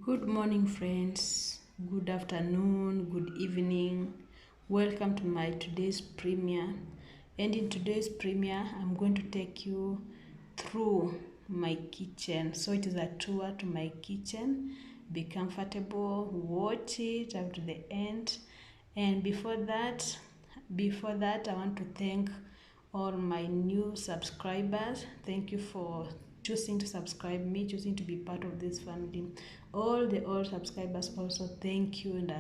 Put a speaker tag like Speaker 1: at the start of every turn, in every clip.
Speaker 1: Good morning, friends. Good afternoon, good evening. Welcome to my today's premiere. And in today's premiere, I'm going to take you through my kitchen. So it is a tour to my kitchen. Be comfortable, watch it up to the end. And before that, I want to thank all my new subscribers. Thank you for choosing to subscribe me, choosing to be part of this family. All the old subscribers also, thank you, and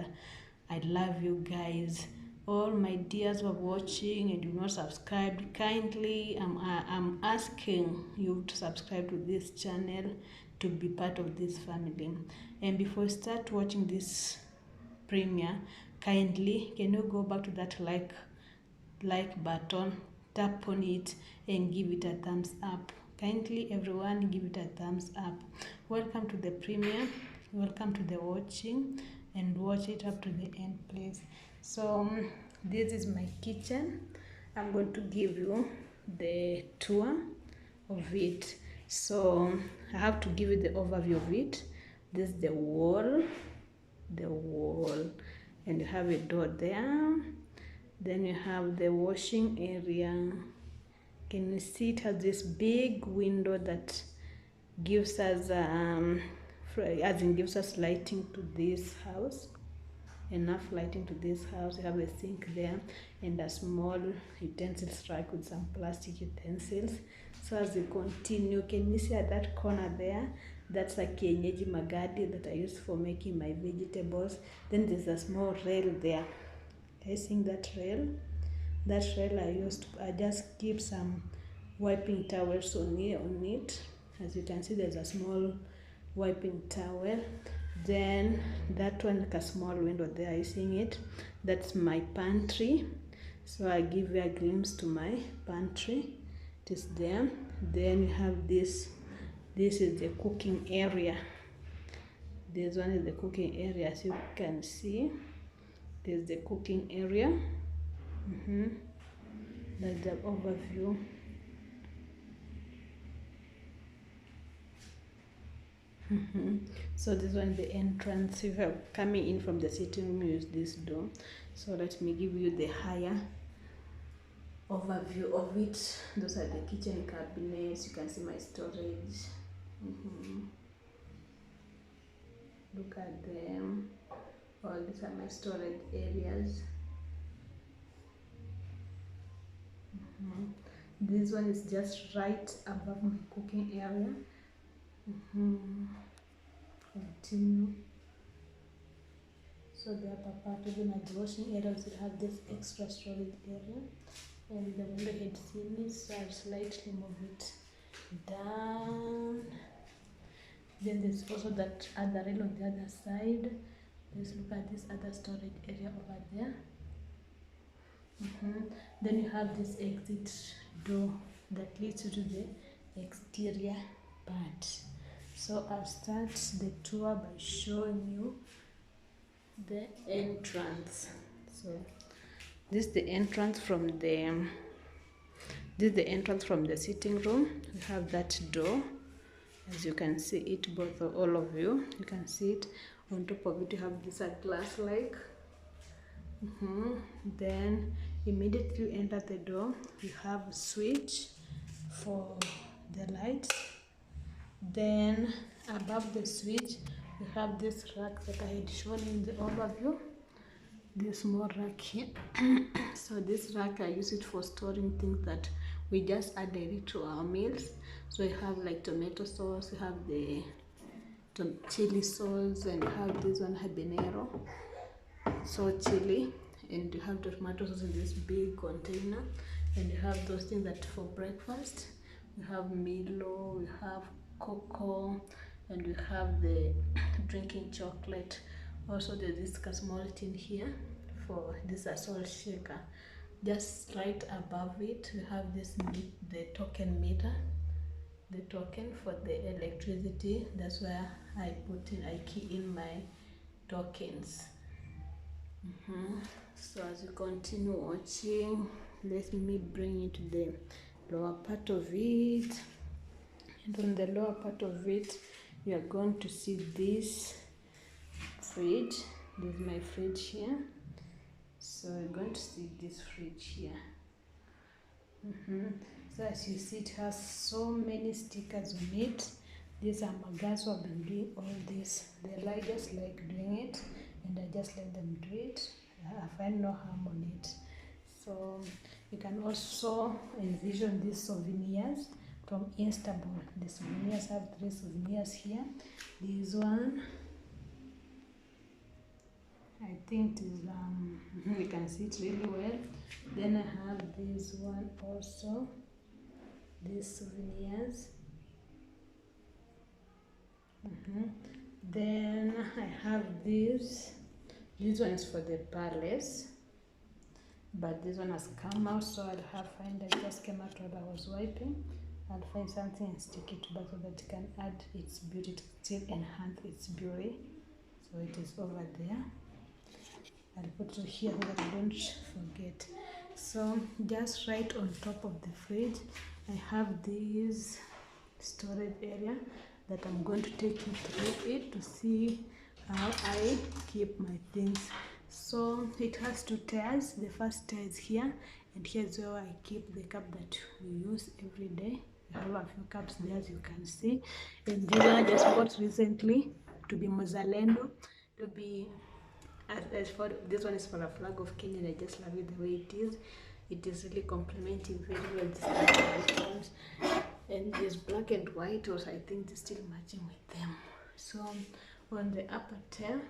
Speaker 1: I love you guys. All my dears who are watching and do not subscribe, kindly I'm asking you to subscribe to this channel to be part of this family. And before you start watching this premiere, kindly can you go back to that like button, tap on it and give it a thumbs up. Kindly everyone, give it a thumbs up. Welcome to the premiere, welcome to the watching, and watch it up to the end, please. So this is my kitchen. I'm going to give you the tour of it. So I have to give you the overview of it. This is the wall, and you have a door there. Then you have the washing area. Can you see it has this big window that gives us gives us lighting to this house. Enough lighting to this house. You have a sink there and a small utensils rack with some plastic utensils. So as you continue, can you see at that corner there? That's a kienyeji magadi that I use for making my vegetables. Then there's a small rail there. Are you seeing that rail? That rail I just keep some wiping towels on it. As you can see, there's a small wiping towel. Then that one, like a small window there, are you seeing it? That's my pantry. So I give you a glimpse to my pantry. It is there. Then you have this. This is the cooking area. This one is the cooking area, as you can see. This is the cooking area. That's the overview. So this one is the entrance. If you're coming in from the sitting room, use this door. So let me give you the higher overview of it. Those are the kitchen cabinets. You can see my storage. Look at them. All these are my storage areas. This one is just right above my cooking area. Continue. So the upper part, even at the washing area, we have this extra storage area, and the window head ceiling, so I'll slightly move it down. Then there's also that other rail on the other side. Let's look at this other storage area over there. Then you have this exit door that leads you to the exterior part. So I'll start the tour by showing you the entrance. So this is the entrance from the sitting room. You have that door, as you can see it, both of all of you can see it. On top of it you have this glass like. Then immediately you enter the door, you have a switch for the lights. Then above the switch you have this rack that I had shown in the overview, this small rack here. So this rack, I use it for storing things that we just add it to our meals. So you have like tomato sauce, you have the chili sauce, and you have this one habanero, so chili, and you have the tomato sauce in this big container. And you have those things that for breakfast. We have Milo, we have cocoa, and we have the drinking chocolate. Also there's this small tin here for this salt shaker. Just right above it we have this the token meter, the token for the electricity. That's where I key in my tokens. So as you continue watching, let me bring you to the lower part of it. And on the lower part of it, you are going to see this fridge. This is my fridge here. So we're going to see this fridge here. So as you see, it has so many stickers on it. These are my guys who have been doing all this. They just like doing it, and I just let them do it. I find no harm on it. So you can also envision these souvenirs from Istanbul. The souvenirs have 3 souvenirs here. This one, I think it is you can see it really well. Then I have this one also, these souvenirs. Then I have this one is for the palace, but this one has come out, so I'll have find it just came out while I was wiping. I'll find something and stick it back so that it can add its beauty, to still enhance its beauty. So it is over there. I'll put it here so that I don't forget. So just right on top of the fridge, I have this storage area that I'm going to take you through it to see how I keep my things. So it has 2 tiers. The first tier is here, and here's where I keep the cup that we use every day. I have a few cups there, as you can see, and these I just bought recently to be Mozalendo, to be as for this one is for a flag of Kenya, and I just love it the way it is. It is really complementing very well these items, and this black and white also, I think it's still matching with them. So on the upper tier,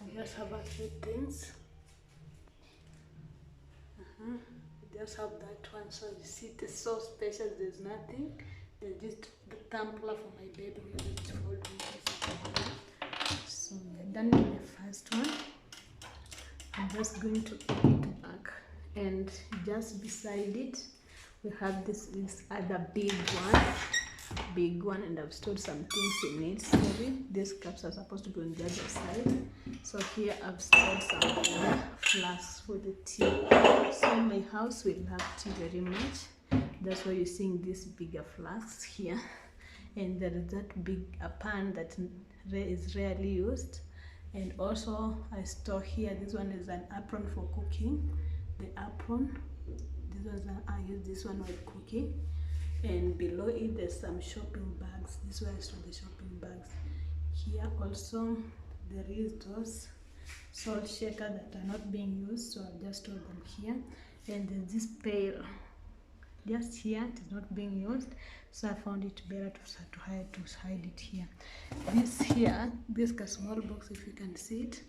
Speaker 1: I just have a few things. I just have that one, so you see it's so special. There's nothing. There's just the tumbler for my bed. We just fold it. So we're done with the first one. I'm just going to put it back, and just beside it we have this other big one, and I've stored some things in it. Sorry, these cups are supposed to be on the other side. So here I've stored some flasks for the tea. So my house will have tea very much. That's why you're seeing these bigger flasks here, and there is that big pan that is rarely used. And also I store here, this one is an apron for cooking. The apron, I use this one while cooking. And below it there's some shopping bags. This is where I store the shopping bags. Here also there is those salt shaker that are not being used, so I'll just store them here. And there's this pail just here, it is not being used, so I found it better to hide it here. This small box, if you can see it,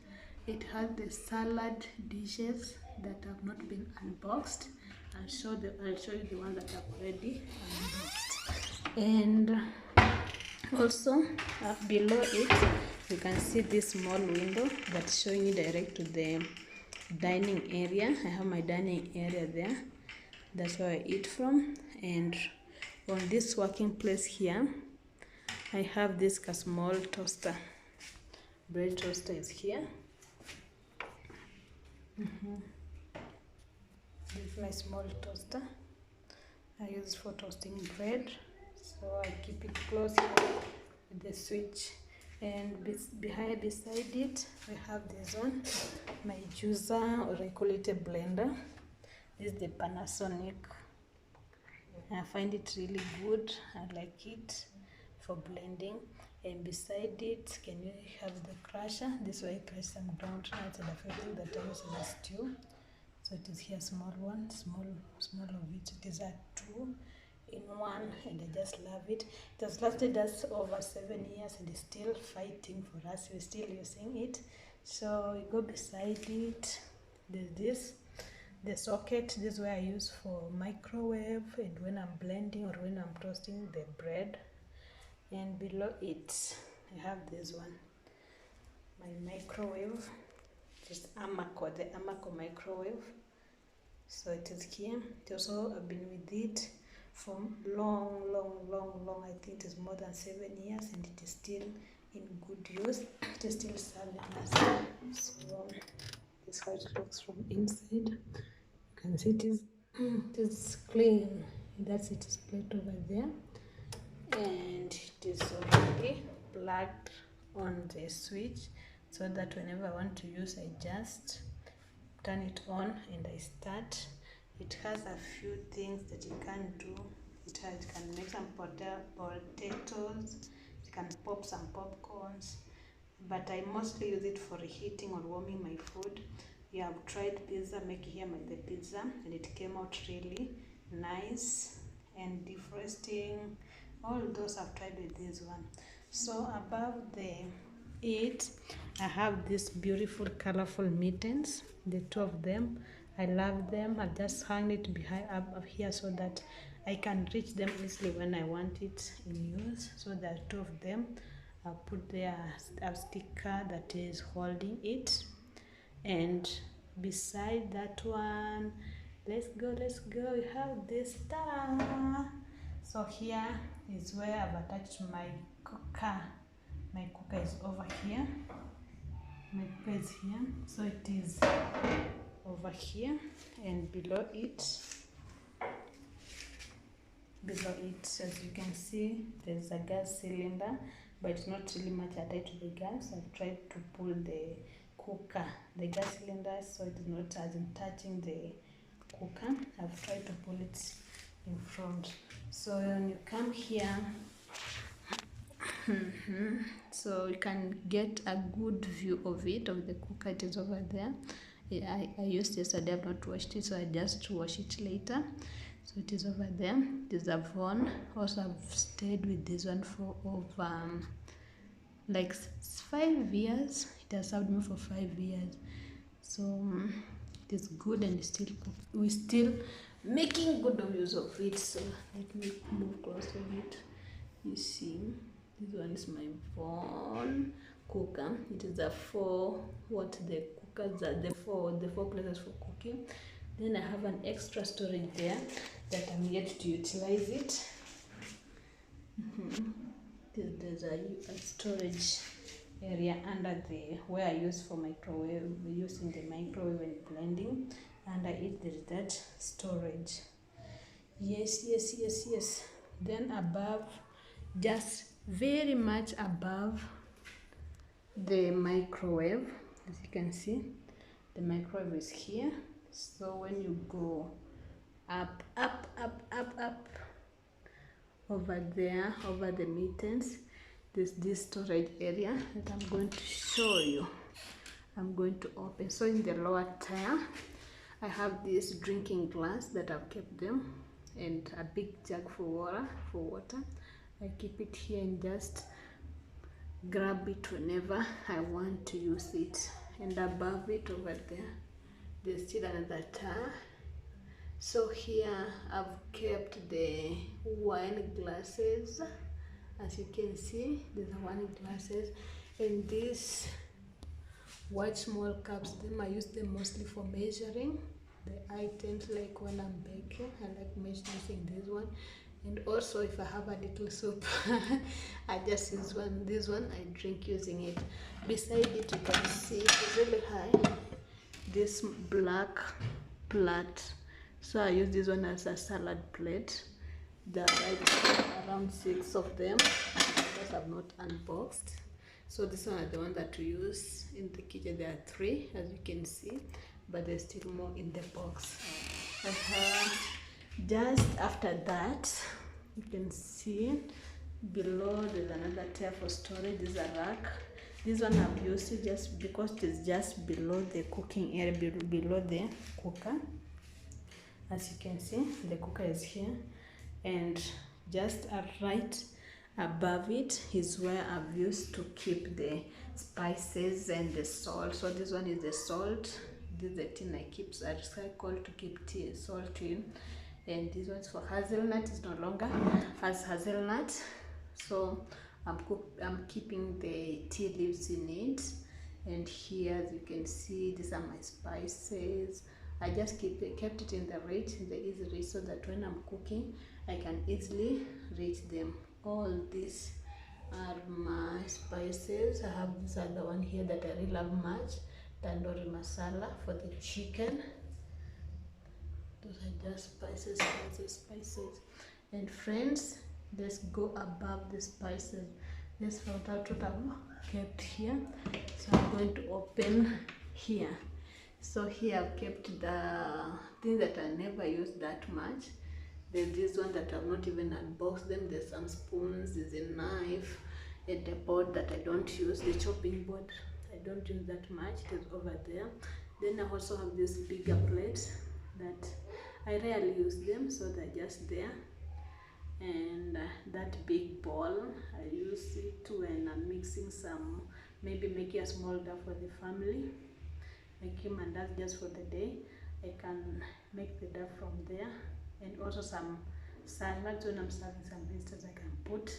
Speaker 1: it has the salad dishes that have not been unboxed. I'll show you the ones that I've already unboxed. And also below it you can see this small window that's showing you direct to the dining area. I have my dining area there. That's where I eat from. And on this working place here, I have this small toaster. Bread toaster is here. This is my small toaster. I use it for toasting bread. So I keep it close here with the switch. And beside it, we have this one, my juicer, or I call it a blender. This is the Panasonic. I find it really good. I like it for blending. And beside it, can you have the crusher? This way I crush some groundnuts and a few things that I use in a stew. So it is here, small one, small of it. It is a 2-in-1, and I just love it. It has lasted us over 7 years and is still fighting for us. We're still using it. So you go beside it. There's the socket. This is where I use for microwave and when I'm blending or when I'm toasting the bread. And below it I have this one, my microwave, just Amaco, the Amaco microwave. So it is here. It also, I've been with it for long. I think it is more than 7 years, and it is still in good use. It is still serving us. So this is how it looks from inside. You can see it is clean. That's it is plate over there, and it is already plugged on the switch so that whenever I want to use, I just turn it on and I start. It has a few things that you can do. It can make some potatoes, it can pop some popcorns, but I mostly use it for reheating or warming my food. Yeah, I've tried pizza, making here the pizza, and it came out really nice and defrosting. All those I've tried with this one. So above it, I have these beautiful colorful mittens, the two of them. I love them. I've just hung it behind up here so that I can reach them easily when I want it in use. So there are two of them. I'll put there a sticker that is holding it, and beside that one, let's go, we have this star. So here is where I've attached my cooker. My cooker is over here, my cooker is here, so it is over here, and below it, as you can see, there's a gas cylinder, but it's not really much attached to the gas. I've tried to pull the cooker, the gas cylinder, so it is not as in touching the cooker. I've tried to pull it in front. So when you come here, so you can get a good view of it, of the cooker. It is over there. I used yesterday, I've not washed it, so I just wash it later. So it is over there. This is a phone. Also, I've stayed with this one for over like 5 years. It has served me for 5 years. So it is good, and we're still making good use of it. So let me move close to it. You see, this one is my phone cooker. It is a four places for cooking. Then I have an extra storage there that I'm yet to utilize it. There's a storage area under where I use for microwave, using the microwave and blending. Under it there's that storage. Yes. Then above, just very much above the microwave, as you can see, the microwave is here. So when you go up over there, over the mittens, there's this storage area that I'm going to show you. I'm going to open. So in the lower tier, I have this drinking glass that I've kept them, and a big jug for water. I keep it here and just grab it whenever I want to use it. And above it, over there, there's still another tire. So here I've kept the wine glasses. As you can see, there's the wine glasses, and these white small cups, I use them mostly for measuring the items, like when I'm baking. I like using this one. And also if I have a little soup, I just use this one, I drink using it. Beside it, you can see it's really high, this black plate. So I use this one as a salad plate. There are around 6 of them, because I've not unboxed. So this one is the one that we use in the kitchen. There are 3, as you can see, but there's still more in the box. Just after that, you can see below there's another tier for storage. This is a rack. This one I've used it just because it is just below the cooking area, below the cooker. As you can see, the cooker is here, and just right above it is where I've used to keep the spices and the salt. So this one is the salt. This is the tin I recycle to keep salt in. And this one's for hazelnut. It's no longer as hazelnut, so I'm keeping the tea leaves in it. And here, as you can see, these are my spices. I just kept it in the easy reach, so that when I'm cooking, I can easily reach them. All these are my spices. I have this other one here that I really love much, tandoori masala for the chicken. Those are just spices. And friends, let's go above the spices. Let's find out what I've kept here. So I'm going to open here. So here I've kept the things that I never use that much. There's this one that I've not even unboxed them. There's some spoons, there's a knife, and a board that I don't use. The chopping board, I don't use that much. It is over there. Then I also have these bigger plates that I rarely use them, so they're just there. And that big bowl, I use it when I'm mixing some, maybe making a small dough for the family, making mandazi just for the day. I can make the dough from there. And also some salads. When I'm serving some visitors, I can put,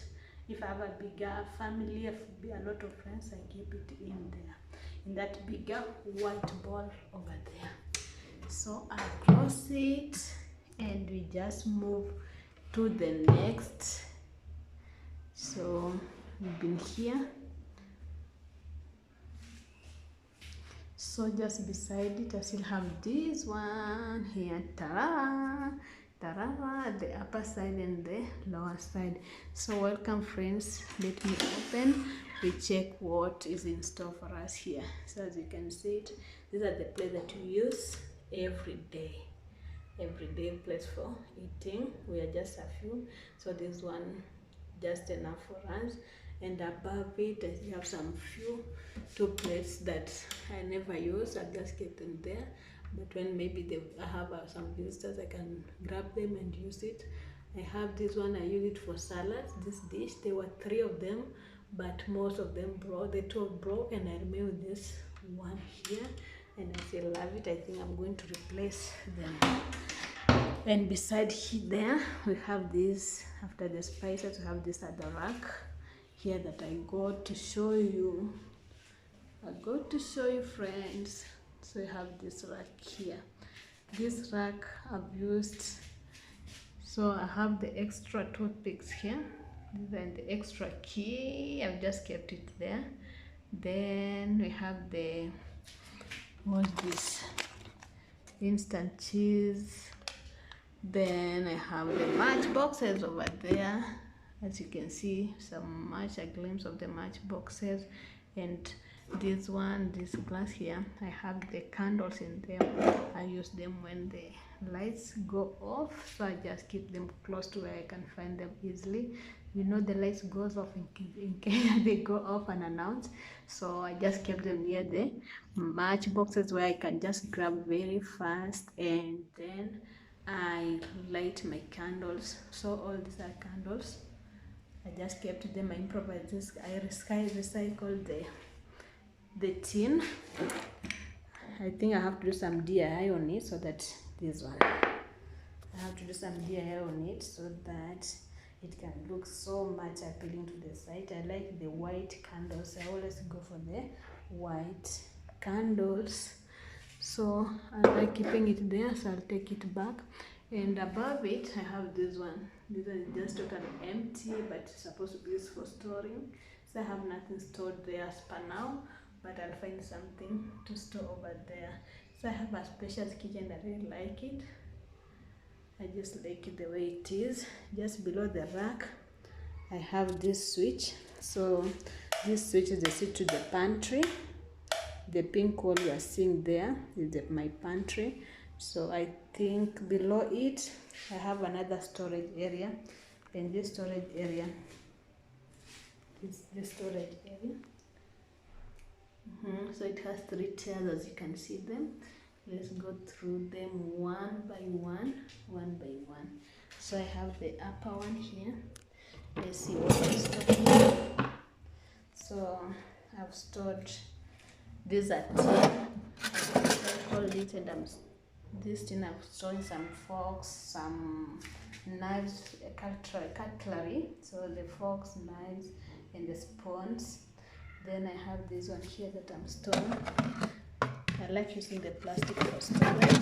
Speaker 1: if I have a bigger family, a lot of friends, I keep it in there, in that bigger white bowl over there. So I close it and we just move to the next. So we've been here. So just beside it, I still have this one here. Ta-da! Ta-da! The upper side and the lower side. So welcome friends. Let me open. We check what is in store for us here. So as you can see it, these are the plates that you use every day. Everyday place for eating. We are just a few. So this one just enough for us. And above it, I have some two plates that I never use. I just keep them there. But when maybe I have some visitors, I can grab them and use it. I have this one, I use it for salads. This dish, there were 3 of them, but most of them broke. The 2 broke, and I remain with this one here. And I still love it. I think I'm going to replace them. And beside there, we have this, after the spices, we have this other rack here that I got to show you. Friends. So you have this rack here. This rack I've used. So I have the extra toothpicks here. Then the extra key, I've just kept it there. Then we have the, what's this? Instant cheese. Then I have the match boxes over there. As you can see, a glimpse of the match boxes. And this one, this glass here, I have the candles in them. I use them when the lights go off, so I just keep them close to where I can find them easily. You know, the lights goes off in case they go off unannounced, so I just kept them near the match boxes where I can just grab very fast, and then I light my candles. So all these are candles. I just kept them. I improvised this. I recycled the tin. I think I have to do some DIY on it, so that this one, I have to do some DIY on it so that it can look so much appealing to the sight. I like the white candles. I always go for the white candles. So I like keeping it there, so I'll take it back. And above it, I have this one. This is just totally empty, but it's supposed to be used for storing. So I have nothing stored there as per now, but I'll find something to store over there. So I have a special kitchen. I really like it. I just like it the way it is. Just below the rack, I have this switch. So this switch is the switch to the pantry. The pink wall you are seeing there is my pantry. So I think below it, I have another storage area. And this storage area is the storage area. So it has 3 tiers, as you can see them. Let's go through them one by one. So I have the upper one here. Let's see what I stored here. So I've stored, these are tin. I call it, and this tin I'm storing some forks, some knives, cutlery. So the forks, knives, and the spoons. Then I have this one here that I'm storing. I like using the plastic for storage,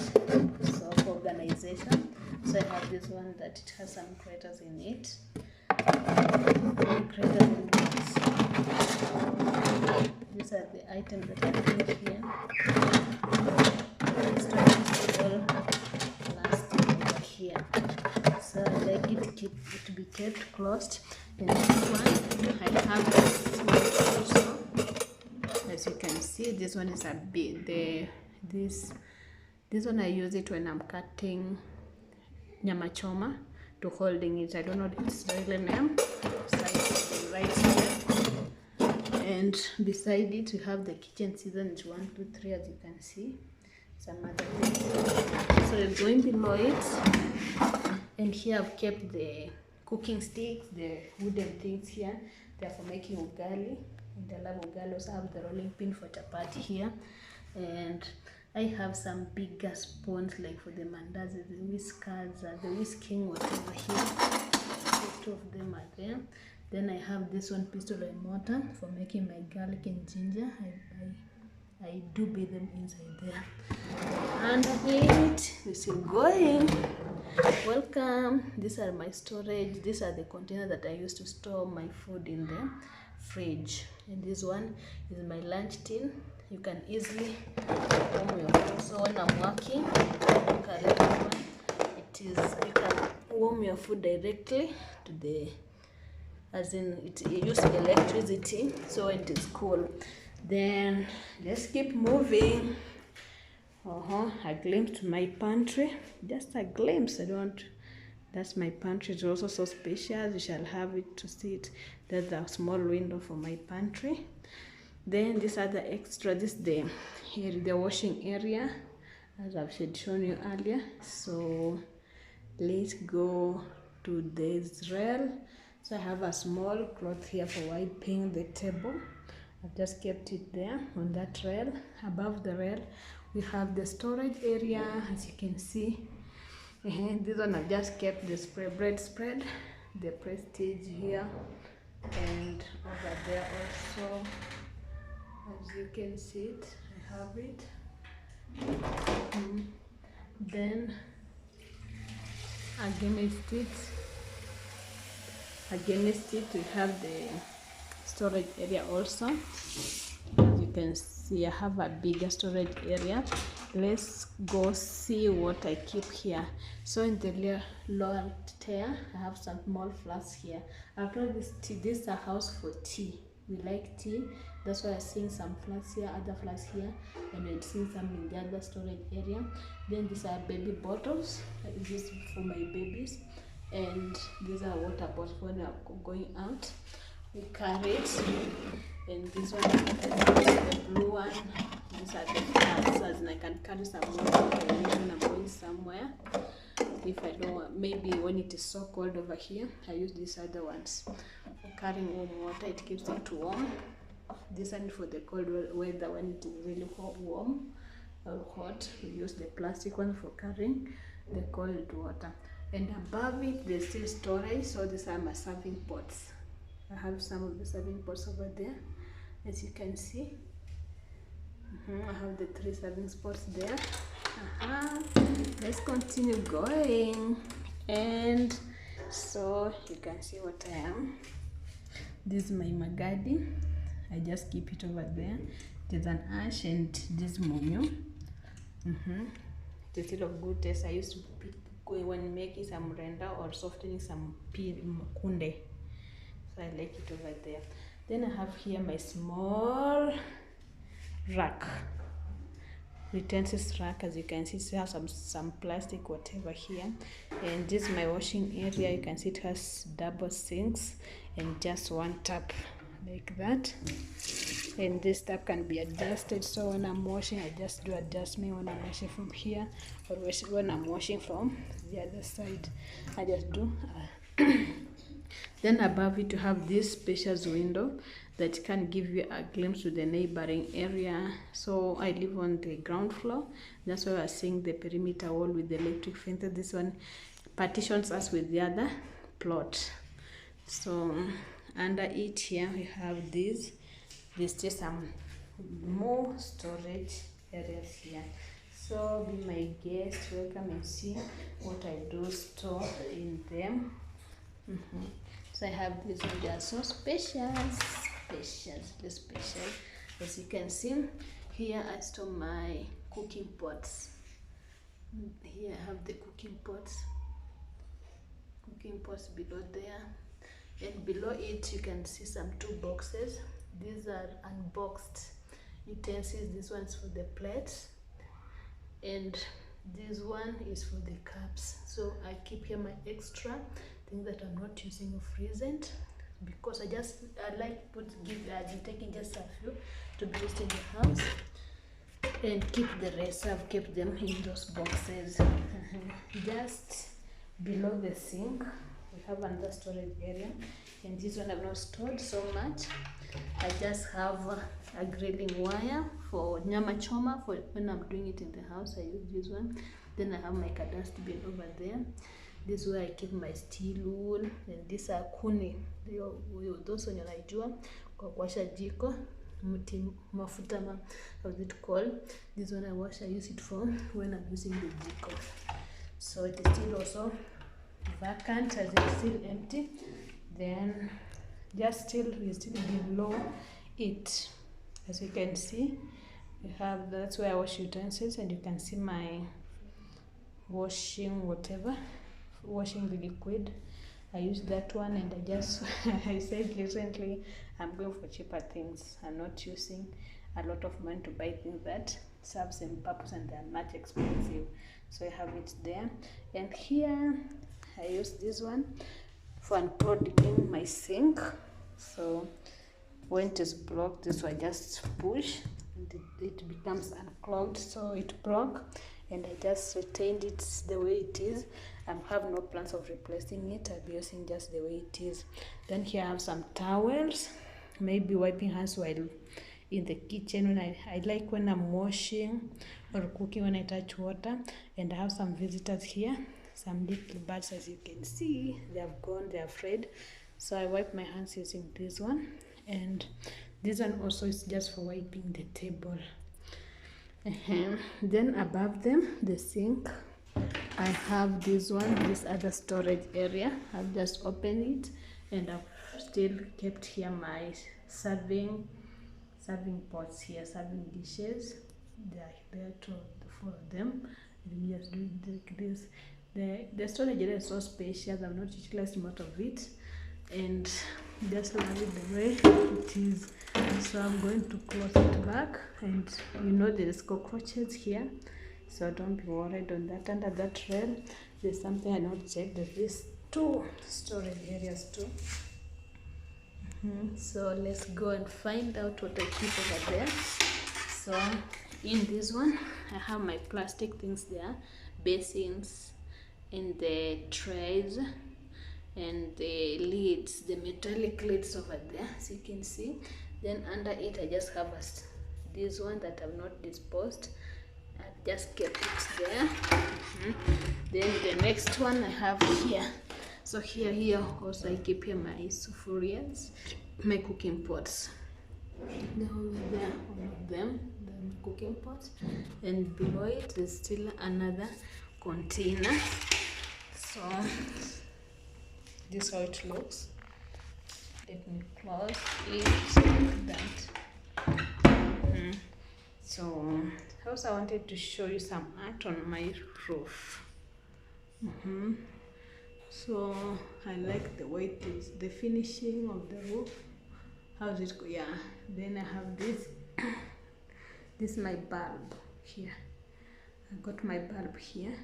Speaker 1: so for organization. So I have this one that it has some craters in it. These are the items that I put here. The storage is all plastic over here. So I like it to be kept closed. And this one, I have this one also. As as you can see, this one is a bit this one I use it when I'm cutting nyama choma, to holding it. I don't know its real name. So I put the right side, and beside it we have the kitchen seasons 1, 2, 3, as you can see. Some other things. So you're going below it, and here I've kept the cooking sticks, the wooden things here. They're for making ugali, and I love ugali. Also have the rolling pin for chapati here, and I have some bigger spoons like for the mandazi, the whiskers, the whisking, whatever here. So 2 of them are there. Then I have this one pestle and mortar for making my garlic and ginger. I do bathe them inside there. Underneath, we're still going. Welcome. These are my storage. These are the containers that I use to store my food in the fridge. And this one is my lunch tin. You can easily warm your food. So when I'm working, you can warm your food directly to the, as in it uses electricity, so it is cool. Then let's keep moving. A glimpse to my pantry. Just a glimpse. That's my pantry. It's also so spacious. You shall have it to see it. That's a small window for my pantry. Then these are the extra. This the washing area, as I've shown you earlier. So let's go to this rail. So I have a small cloth here for wiping the table. I've just kept it there on that rail. Above the rail, we have the storage area, as you can see. This one I've just kept the bread spread, the prestige here, and over there also, as you can see it, I have it. Then against it we have the storage area also. As you can see, I have a bigger storage area. Let's go see what I keep here. So in the lower tier, I have some small flasks here. After this tea, this is a house for tea. We like tea. That's why I'm seeing some flasks here, other flasks here, and we're seeing some in the other storage area. Then these are baby bottles. This is for my babies. And these are water bottles when I'm going out. We carry it. And this one is the blue one. These are the flasks, and I can carry some water when I'm going somewhere. If I don't want, maybe when it is so cold over here, I use these other ones for carrying warm water. It keeps it warm. This one for the cold weather when it is really warm or hot. We use the plastic one for carrying the cold water. And above it, there's still storage. So these are my serving pots. I have some of the serving pots over there, as you can see. I have the 3 serving pots there. Let's continue going. And so you can see what I am. This is my magadi. I just keep it over there. There's an ash and this munyu. It's still of good taste. I used to pick when making some render or softening some kunde. So I like it over there. Then I have here my small rack, utensils rack. As you can see, it has some plastic whatever here. And this is my washing area. You can see it has double sinks and just one tap like that. And this tap can be adjusted, so when I'm washing, I just do adjustment when I'm washing from here, or when I'm washing from the other side, I just do. Then above it, you have this spacious window that can give you a glimpse to the neighboring area. So I live on the ground floor. That's why we're seeing the perimeter wall with the electric fence. This one partitions us with the other plot. So under it here, we have this. There's just some more storage areas here. So be my guest, welcome and see what I do store in them. So I have these ones. They are so spacious. As you can see, here I store my cooking pots. Here I have the cooking pots below there, and below it you can see some 2 boxes. These are unboxed, utensils. This one's for the plates, and this one is for the cups. So I keep here my extra things that I'm not using of recent, because I like taking just a few to be used in the house, and keep the rest. I've kept them in those boxes. Just below the sink we have another storage area, and this one I've not stored so much. I just have a grilling wire for nyama choma. For when I'm doing it in the house, I use this one. Then I have my cadaster bin over there. This is where I keep my steel wool, and these are kuni. Those wenye najua kwa kuwasha jiko, mti mafuta, how's it called? This one I use it for when I'm using the jiko. So it is still also vacant, as it's still empty. Then we're still below it. As you can see, that's where I wash utensils, and you can see my washing the liquid. I use that one, and I said recently I'm going for cheaper things. I'm not using a lot of money to buy things that serve same purpose and they're much expensive. So I have it there. And here I use this one for unclogging my sink. So when it is blocked, this one I just push and it becomes unclogged. So it broke, and I just retained it the way it is. I have no plans of replacing it. I'll be using just the way it is. Then here I have some towels, maybe wiping hands while in the kitchen. When I like when I'm washing or cooking, when I touch water. And I have some visitors here, some little birds. As you can see, they have gone, they're afraid. So I wipe my hands using this one, and this one also is just for wiping the table. Then above them, the sink, I have this other storage area. I've just opened it, and I've still kept here my serving pots here, serving dishes. They are there to four of them. And we just do it like this. The storage area is so spacious. I've not utilized much of it, and just love it the way it is. So I'm going to close it back, and there's cockroaches here, so don't be worried on that. Under that rail, there's something I not checked. There's these two storage areas too. So let's go and find out what I keep over there. So in this one, I have my plastic things there, basins, and the trays, and the lids, the metallic lids over there, as you can see. Then under it, I just have this one that I've not disposed. I've just kept it there. Then the next one I have here. So here also I keep here my sufurias, my cooking pots. They're over there, all of them, the cooking pots. And below it, there's still another container. So this is how it looks. Let me close it like that. So also I wanted to show you some art on my roof. So I like the way it is, the finishing of the roof. How's it go? Yeah. Then I have this. This is my bulb here. I got my bulb here,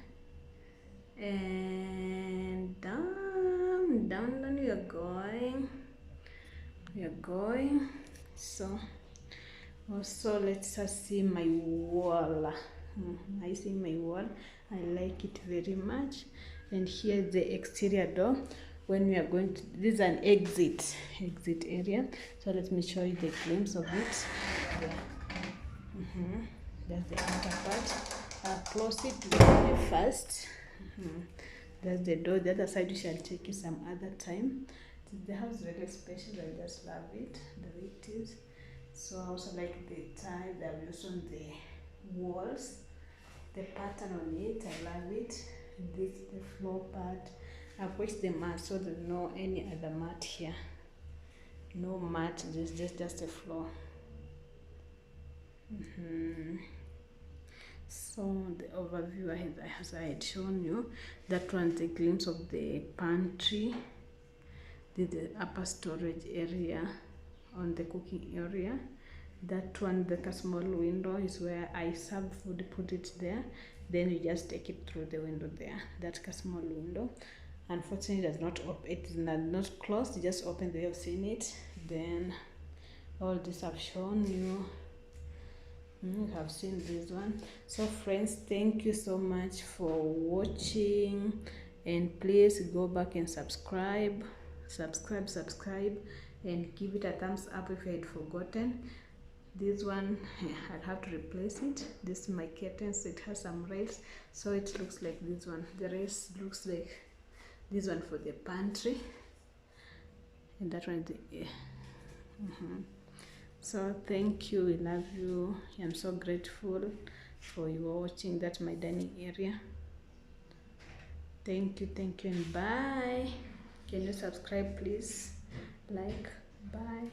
Speaker 1: and down we are going. So also let's just see my wall. I see my wall. I like it very much. And here is the exterior door. When we are going to, this is an exit area. So let me show you the glimpse of it. That's the outer part. I'll close it first. That's the door. The other side we shall take you some other time. The house is really special. I just love it the way it is. So I also like the tile that we use on the walls, the pattern on it. I love it. This is the floor part. I've washed the mat, so there's no any other mat here. No mat, just a floor. So the overview, as I had shown you, that one's a glimpse of the pantry. This is the upper storage area on the cooking area. That one, the small window, is where I serve food, put it there, then you just take it through the window there. That small window, unfortunately, does not open. It is not closed. You just open the way you've seen it. Then all this I've shown you. You have seen this one. So friends, thank you so much for watching, and please go back and subscribe, and give it a thumbs up if I had forgotten. This one, I'll have to replace it. This is my curtains. It has some rails, so it looks like this one. The rails looks like this one for the pantry, and that one the So thank you, we love you. I'm so grateful for you watching. That's my dining area. Thank you, and bye. Can you subscribe, please? Like, bye.